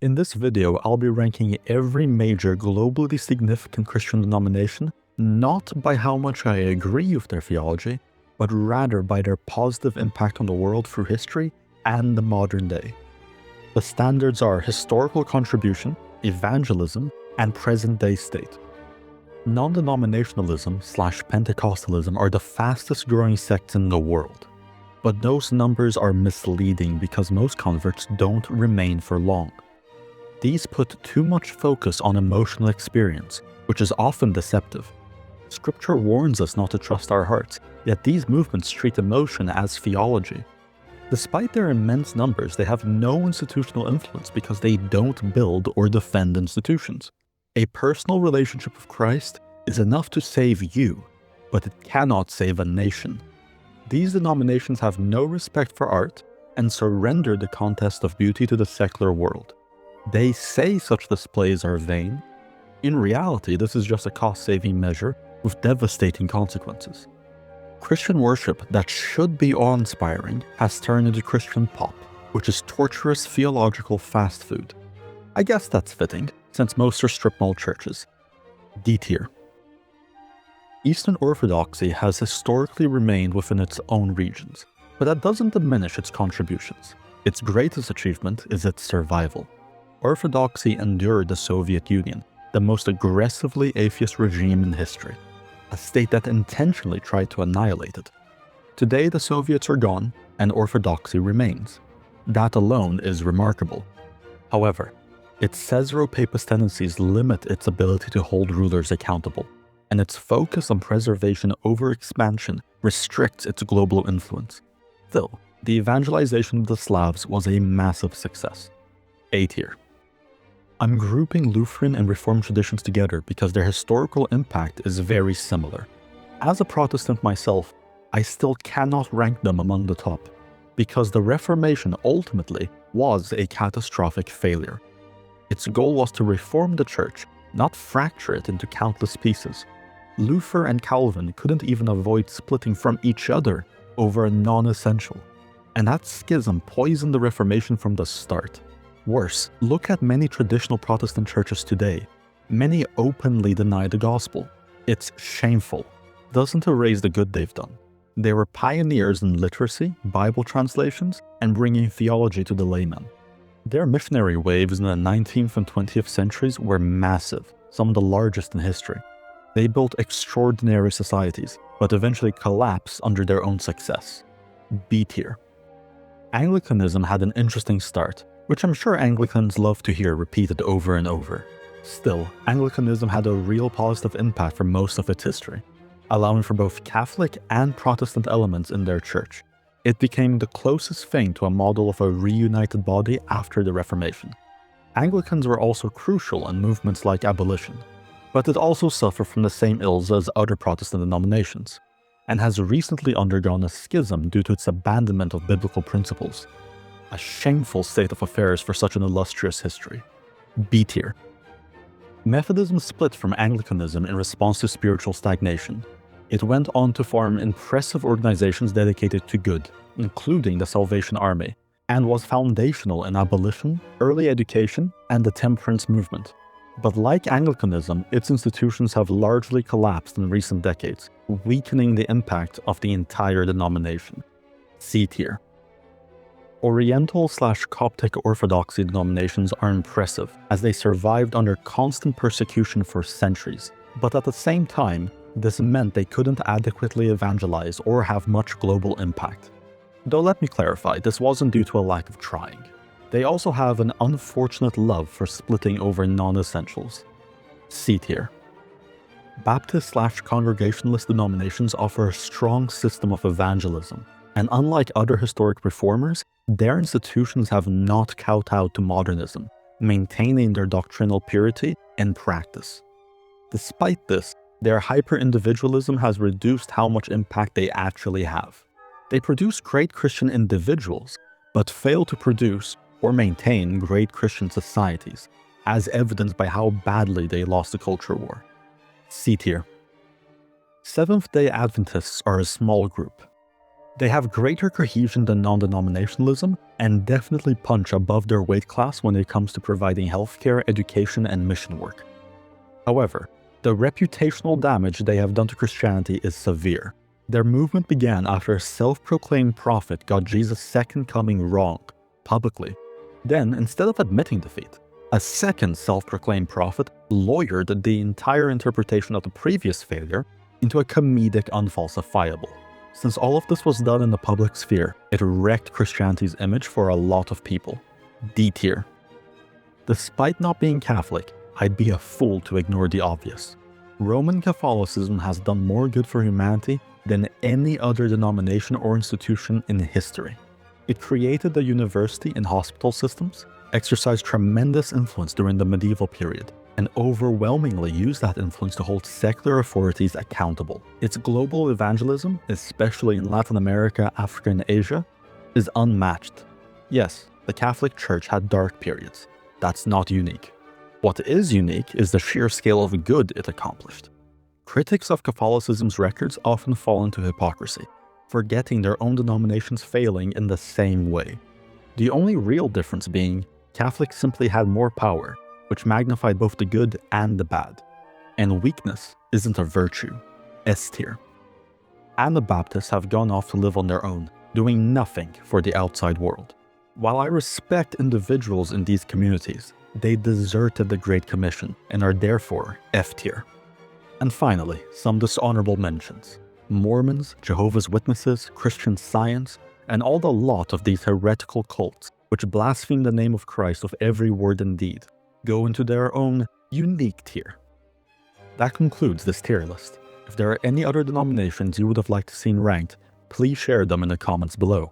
In this video, I'll be ranking every major globally significant Christian denomination, not by how much I agree with their theology, but rather by their positive impact on the world through history and the modern day. The standards are historical contribution, evangelism, and present-day state. Non-denominationalism / Pentecostalism are the fastest growing sects in the world. But those numbers are misleading because most converts don't remain for long. These put too much focus on emotional experience, which is often deceptive. Scripture warns us not to trust our hearts, yet these movements treat emotion as theology. Despite their immense numbers, they have no institutional influence because they don't build or defend institutions. A personal relationship with Christ is enough to save you, but it cannot save a nation. These denominations have no respect for art and surrender the contest of beauty to the secular world. They say such displays are vain. In reality, this is just a cost-saving measure with devastating consequences. Christian worship that should be awe-inspiring has turned into Christian pop, which is torturous theological fast food. I guess that's fitting, since most are strip mall churches. D tier. Eastern Orthodoxy has historically remained within its own regions, but that doesn't diminish its contributions. Its greatest achievement is its survival. Orthodoxy endured the Soviet Union, the most aggressively atheist regime in history, a state that intentionally tried to annihilate it. Today the Soviets are gone, and Orthodoxy remains. That alone is remarkable. However, its Caesaro-Papist tendencies limit its ability to hold rulers accountable, and its focus on preservation over expansion restricts its global influence. Still, the evangelization of the Slavs was a massive success. A tier. I'm grouping Lutheran and Reformed traditions together because their historical impact is very similar. As a Protestant myself, I still cannot rank them among the top, because the Reformation ultimately was a catastrophic failure. Its goal was to reform the church, not fracture it into countless pieces. Luther and Calvin couldn't even avoid splitting from each other over a non-essential, and that schism poisoned the Reformation from the start. Worse, look at many traditional Protestant churches today. Many openly deny the gospel. It's shameful. Doesn't erase the good they've done. They were pioneers in literacy, Bible translations, and bringing theology to the layman. Their missionary waves in the 19th and 20th centuries were massive, some of the largest in history. They built extraordinary societies, but eventually collapsed under their own success. B tier. Anglicanism had an interesting start, which I'm sure Anglicans love to hear repeated over and over. Still, Anglicanism had a real positive impact for most of its history, allowing for both Catholic and Protestant elements in their church. It became the closest thing to a model of a reunited body after the Reformation. Anglicans were also crucial in movements like abolition, but it also suffered from the same ills as other Protestant denominations, and has recently undergone a schism due to its abandonment of biblical principles. A shameful state of affairs for such an illustrious history. B tier. Methodism split from Anglicanism in response to spiritual stagnation. It went on to form impressive organizations dedicated to good, including the Salvation Army, and was foundational in abolition, early education, and the temperance movement. But like Anglicanism, its institutions have largely collapsed in recent decades, weakening the impact of the entire denomination. C tier. Oriental / Coptic Orthodoxy denominations are impressive, as they survived under constant persecution for centuries. But at the same time, this meant they couldn't adequately evangelize or have much global impact. Though let me clarify, this wasn't due to a lack of trying. They also have an unfortunate love for splitting over non-essentials. C tier. Baptist / Congregationalist denominations offer a strong system of evangelism, and unlike other historic reformers, their institutions have not kowtowed to modernism, maintaining their doctrinal purity in practice. Despite this, their hyper-individualism has reduced how much impact they actually have. They produce great Christian individuals, but fail to produce or maintain great Christian societies, as evidenced by how badly they lost the culture war. C tier. Seventh-day Adventists are a small group. They have greater cohesion than non-denominationalism and definitely punch above their weight class when it comes to providing healthcare, education, and mission work. However, the reputational damage they have done to Christianity is severe. Their movement began after a self-proclaimed prophet got Jesus' second coming wrong, publicly. Then, instead of admitting defeat, a second self-proclaimed prophet lawyered the entire interpretation of the previous failure into a comedic unfalsifiable. Since all of this was done in the public sphere, it wrecked Christianity's image for a lot of people. D tier. Despite not being Catholic, I'd be a fool to ignore the obvious. Roman Catholicism has done more good for humanity than any other denomination or institution in history. It created the university and hospital systems, exercised tremendous influence during the medieval period, and overwhelmingly used that influence to hold secular authorities accountable. Its global evangelism, especially in Latin America, Africa, and Asia, is unmatched. Yes, the Catholic Church had dark periods. That's not unique. What is unique is the sheer scale of good it accomplished. Critics of Catholicism's records often fall into hypocrisy, forgetting their own denominations failing in the same way. The only real difference being, Catholics simply had more power, which magnified both the good and the bad. And weakness isn't a virtue. S tier. Anabaptists have gone off to live on their own, doing nothing for the outside world. While I respect individuals in these communities, they deserted the Great Commission and are therefore F tier. And finally, some dishonorable mentions. Mormons, Jehovah's Witnesses, Christian Science, and all the lot of these heretical cults which blaspheme the name of Christ with every word and deed, go into their own unique tier. That concludes this tier list. If there are any other denominations you would have liked to see ranked, please share them in the comments below.